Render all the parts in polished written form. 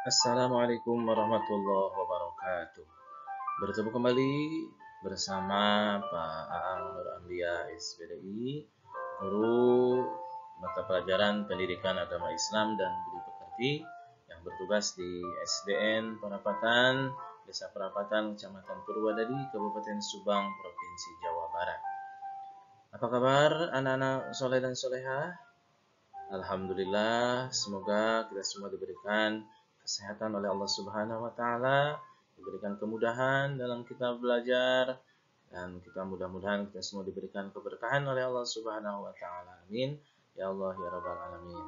Assalamualaikum warahmatullahi wabarakatuh. Bertemu kembali bersama Pak Aang Nur Ambia SPDI, guru mata pelajaran Pendidikan Agama Islam dan Budi Pekerti yang bertugas di SDN Perapatan, Desa Perapatan, Kecamatan Purwadadi, Kabupaten Subang, Provinsi Jawa Barat. Apa kabar anak-anak soleh dan solehah? Alhamdulillah, semoga kita semua diberikan kesehatan oleh Allah Subhanahu wa taala, diberikan kemudahan dalam kita belajar, dan kita mudah-mudahan kita semua diberikan keberkahan oleh Allah Subhanahu wa taala. Amin. Ya Allah ya rabbal alamin.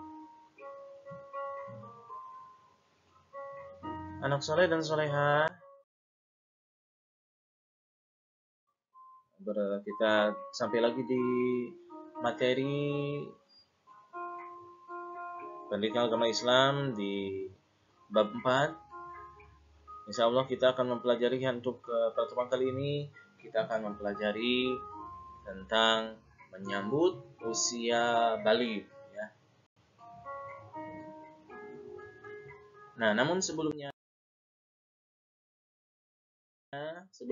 Anak soleh dan soleha, kita sampai lagi di materi pendidikan agama Islam di bab 4. Insya Allah kita akan mempelajari untuk pertemuan kali ini kita akan mempelajari tentang menyambut usia baligh ya. Nah, namun sebelum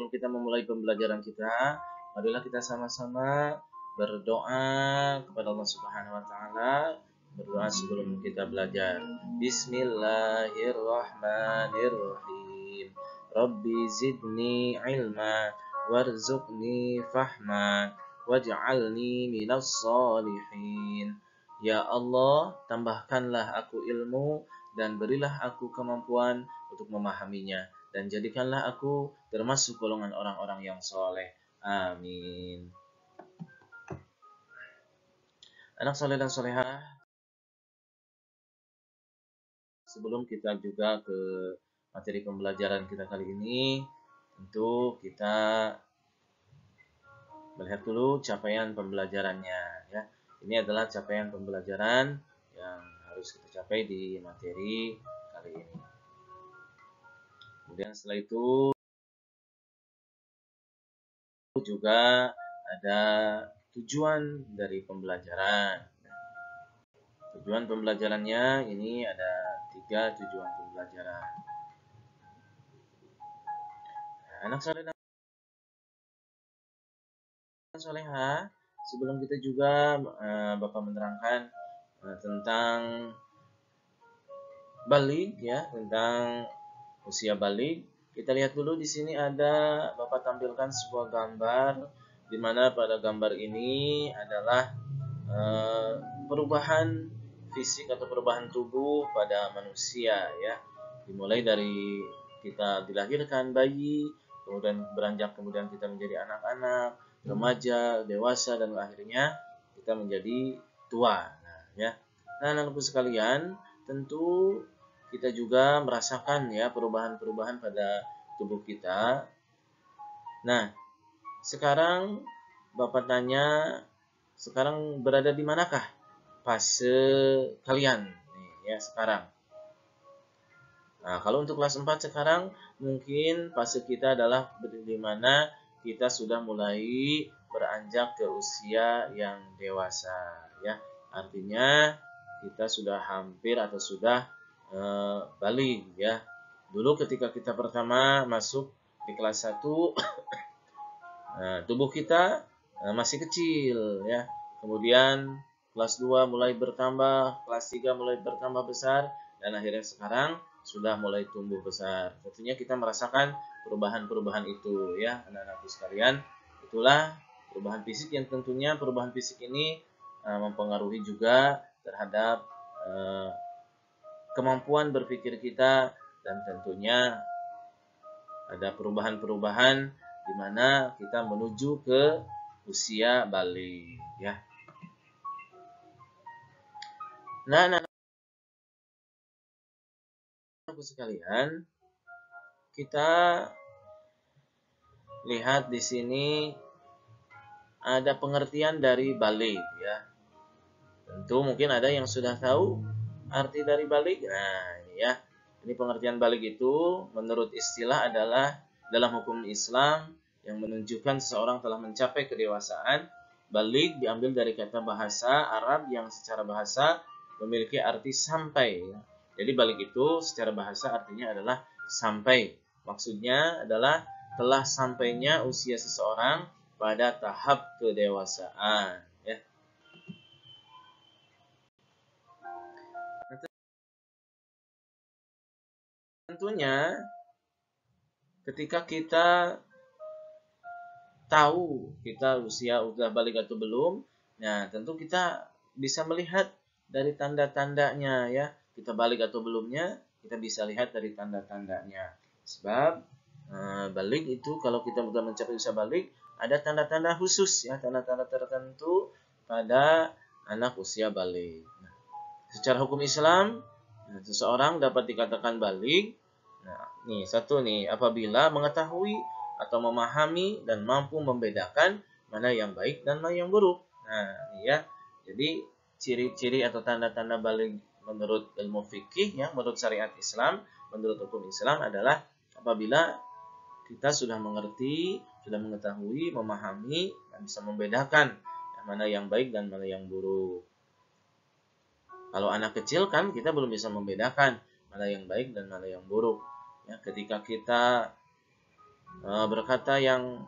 kita memulai pembelajaran kita, marilah kita sama-sama berdoa kepada Allah Subhanahu wa taala. Berdoa sebelum kita belajar. Bismillahirrahmanirrahim. Rabbi zidni ilma warzuqni fahma waj'alni minas sholihin. Ya Allah, tambahkanlah aku ilmu dan berilah aku kemampuan untuk memahaminya, dan jadikanlah aku termasuk golongan orang-orang yang soleh. Amin. Anak soleh dan solehah, sebelum kita juga ke materi pembelajaran kita kali ini, tentu kita melihat dulu capaian pembelajarannya ya. Ini adalah capaian pembelajaran yang harus kita capai di materi kali ini. Kemudian setelah itu juga ada tujuan dari pembelajaran. Tujuan pembelajarannya ini ada 3 tujuan pembelajaran. Anak soleh dan soleha, sebelum kita juga Bapak menerangkan tentang baligh ya, tentang usia baligh. Kita lihat dulu di sini ada Bapak tampilkan sebuah gambar di mana pada gambar ini adalah perubahan fisik atau perubahan tubuh pada manusia ya. Dimulai dari kita dilahirkan bayi, kemudian beranjak, kemudian kita menjadi anak-anak, remaja, dewasa, dan akhirnya kita menjadi tua. Nah, ya. Nah, anak-anakku sekalian, tentu kita juga merasakan ya perubahan-perubahan pada tubuh kita. Nah, sekarang Bapak tanya, sekarang berada di manakah fase kalian nih ya sekarang? Nah, kalau untuk kelas 4 sekarang mungkin fase kita adalah di mana kita sudah mulai beranjak ke usia yang dewasa ya. Artinya kita sudah hampir atau sudah baligh ya. Dulu ketika kita pertama masuk di kelas 1 tubuh kita masih kecil ya. Kemudian kelas 2 mulai bertambah, kelas 3 mulai bertambah besar, dan akhirnya sekarang sudah mulai tumbuh besar. Tentunya kita merasakan perubahan-perubahan itu ya, anak-anakku sekalian. Itulah perubahan fisik yang tentunya perubahan fisik ini mempengaruhi juga terhadap kemampuan berpikir kita, dan tentunya ada perubahan-perubahan di mana kita menuju ke usia baligh ya. Nah, anak-anakku sekalian, kita lihat di sini ada pengertian dari baligh ya. Tentu mungkin ada yang sudah tahu arti dari baligh. Nah, ini ya. Ini pengertian baligh itu menurut istilah adalah dalam hukum Islam yang menunjukkan seseorang telah mencapai kedewasaan. Baligh diambil dari kata bahasa Arab yang secara bahasa memiliki arti sampai ya. Jadi balik itu secara bahasa artinya adalah sampai. Maksudnya adalah telah sampainya usia seseorang pada tahap kedewasaan, ya. Tentunya ketika kita tahu kita usia udah balik atau belum, nah tentu kita bisa melihat dari tanda-tandanya, ya. Kita balik atau belumnya, kita bisa lihat dari tanda-tandanya. Sebab balik itu kalau kita sudah mencapai usia balik, ada tanda-tanda khusus, ya, tanda-tanda tertentu pada anak usia balik. Nah, secara hukum Islam, seseorang dapat dikatakan balik. Nah, nih satu nih, apabila mengetahui atau memahami dan mampu membedakan mana yang baik dan mana yang buruk. Nah, ini ya. Jadi ciri-ciri atau tanda-tanda balik menurut ilmu fikih, ya, menurut syariat Islam, menurut hukum Islam adalah apabila kita sudah mengerti, sudah mengetahui, memahami, dan bisa membedakan mana yang baik dan mana yang buruk. Kalau anak kecil kan kita belum bisa membedakan mana yang baik dan mana yang buruk. Ya, ketika kita berkata yang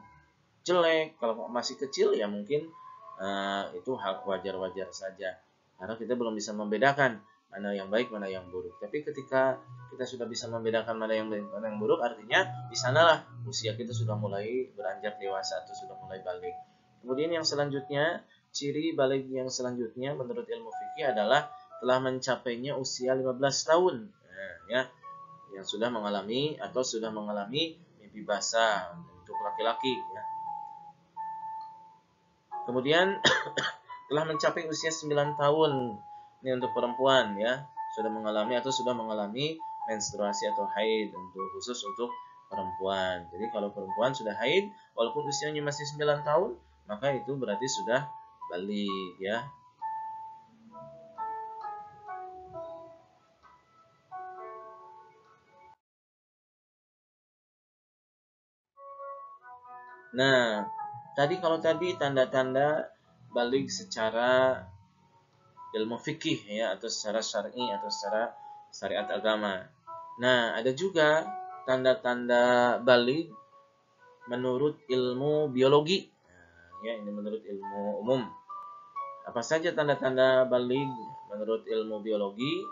jelek, kalau masih kecil ya mungkin itu hak wajar-wajar saja. Karena kita belum bisa membedakan mana yang baik, mana yang buruk. Tapi ketika kita sudah bisa membedakan mana yang baik, mana yang buruk, artinya di sanalah usia kita sudah mulai beranjak dewasa atau sudah mulai balik. Kemudian yang selanjutnya, ciri balik yang selanjutnya menurut ilmu fikih adalah telah mencapainya usia 15 tahun. Nah, ya, yang sudah mengalami atau sudah mengalami mimpi basah untuk laki-laki, ya. Kemudian telah mencapai usia 9 tahun. Ini untuk perempuan, ya, sudah mengalami atau sudah mengalami menstruasi atau haid, untuk khusus untuk perempuan. Jadi kalau perempuan sudah haid walaupun usianya masih 9 tahun, maka itu berarti sudah balik, ya. Nah, kalau tadi tanda-tanda balik secara ilmu fikih, ya, atau secara syar'i atau secara syariat agama. Nah, ada juga tanda-tanda balik menurut ilmu biologi. Nah, ya, ini menurut ilmu umum. Apa saja tanda-tanda balik menurut ilmu biologi?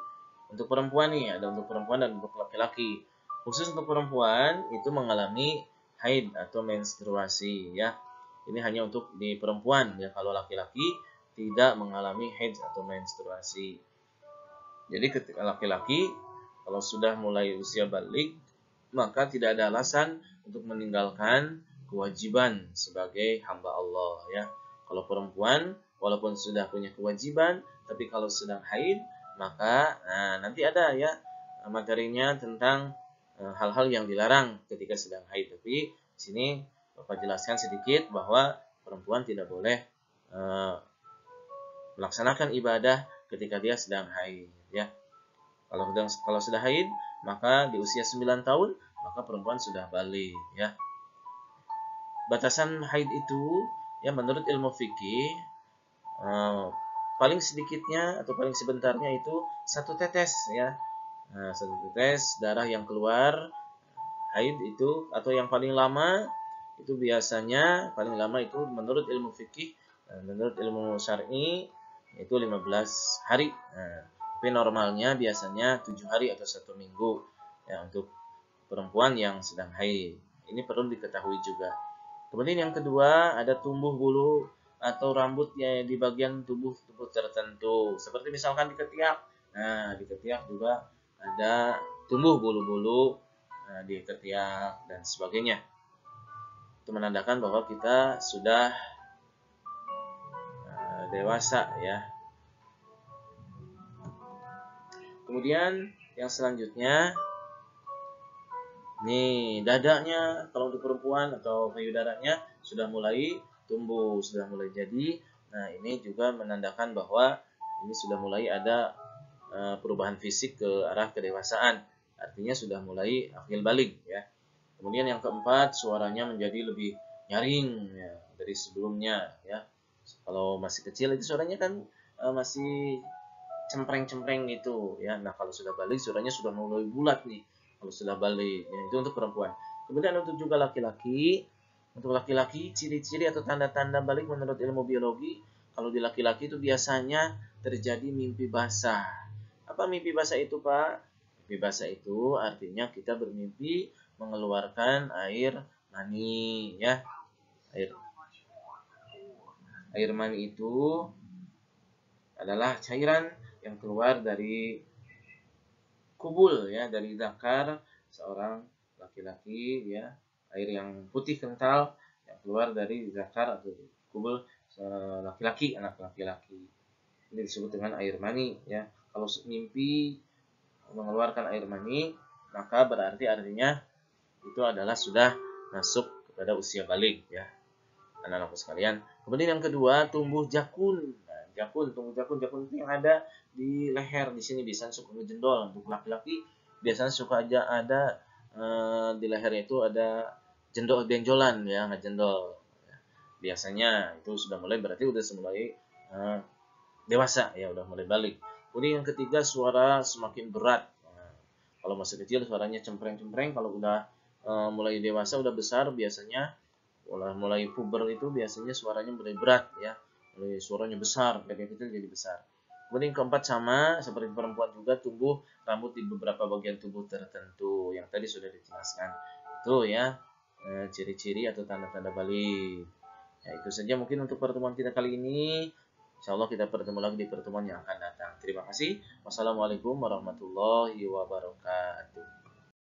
Untuk perempuan nih, ada untuk perempuan dan untuk laki-laki. Khusus untuk perempuan itu mengalami haid atau menstruasi, ya. Ini hanya untuk di perempuan, ya. Kalau laki-laki tidak mengalami haid atau menstruasi. Jadi ketika laki-laki kalau sudah mulai usia balik, maka tidak ada alasan untuk meninggalkan kewajiban sebagai hamba Allah, ya. Kalau perempuan walaupun sudah punya kewajiban, tapi kalau sedang haid, maka nanti ada, ya, materinya tentang hal-hal yang dilarang ketika sedang haid. Tapi di sini Bapak jelaskan sedikit bahwa perempuan tidak boleh melaksanakan ibadah ketika dia sedang haid, ya. Kalau sudah haid, maka di usia 9 tahun, maka perempuan sudah balik, ya. Batasan haid itu, ya, menurut ilmu fikih paling sedikitnya atau paling sebentarnya itu 1 tetes, ya. 1 tetes darah yang keluar haid itu, atau yang paling lama itu biasanya paling lama itu menurut ilmu fikih, menurut ilmu syar'i itu 15 hari. Tapi normalnya biasanya 7 hari atau 1 minggu, ya, untuk perempuan yang sedang haid. Ini perlu diketahui juga. Kemudian yang kedua, ada tumbuh bulu atau rambut ya di bagian tubuh tertentu. Seperti misalkan di ketiak. Nah, di ketiak juga ada tumbuh bulu-bulu di ketiak dan sebagainya. Itu menandakan bahwa kita sudah dewasa, ya. Kemudian yang selanjutnya, nih, dadanya kalau untuk perempuan atau payudaranya sudah mulai tumbuh, sudah mulai jadi. Nah, ini juga menandakan bahwa ini sudah mulai ada perubahan fisik ke arah kedewasaan. Artinya sudah mulai akil balik, ya. Kemudian yang keempat, suaranya menjadi lebih nyaring, ya, dari sebelumnya, ya. Kalau masih kecil itu suaranya kan masih cempreng-cempreng gitu ya. Nah, kalau sudah balik suaranya sudah mulai bulat nih. Kalau sudah balik ya, itu untuk perempuan. Kemudian untuk juga laki-laki, untuk laki-laki ciri-ciri atau tanda-tanda balik menurut ilmu biologi, kalau di laki-laki itu biasanya terjadi mimpi basah. Apa mimpi basah itu, Pak? Mimpi basah itu artinya kita bermimpi mengeluarkan air mani ya. Air mani itu adalah cairan yang keluar dari kubul ya, dari zakar seorang laki-laki ya, air yang putih kental yang keluar dari zakar atau kubul laki-laki, anak laki-laki. Ini disebut dengan air mani ya. Kalau mimpi mengeluarkan air mani, maka berarti artinya itu adalah sudah masuk kepada usia balik ya, anak-anakku sekalian. Kemudian yang kedua, tumbuh jakun. Nah, tumbuh jakun itu yang ada di leher di sini, biasanya suka ngejendol. Untuk laki-laki biasanya suka aja ada di lehernya itu ada jendol benjolan ya, ngejendol. Biasanya itu sudah mulai, berarti udah mulai dewasa ya, udah mulai balik. Kemudian yang ketiga, suara semakin berat. Nah, kalau masih kecil suaranya cempreng-cempreng, kalau udah mulai dewasa, udah besar, biasanya mulai puber itu biasanya suaranya mulai berat ya, mulai suaranya besar, dari kecil jadi besar. Kemudian yang keempat, sama seperti perempuan juga, tumbuh rambut di beberapa bagian tubuh tertentu yang tadi sudah dijelaskan. Itu ya ciri-ciri atau tanda-tanda balik. Ya, itu saja mungkin untuk pertemuan kita kali ini. Insya Allah kita bertemu lagi di pertemuan yang akan datang. Terima kasih. Wassalamualaikum warahmatullahi wabarakatuh.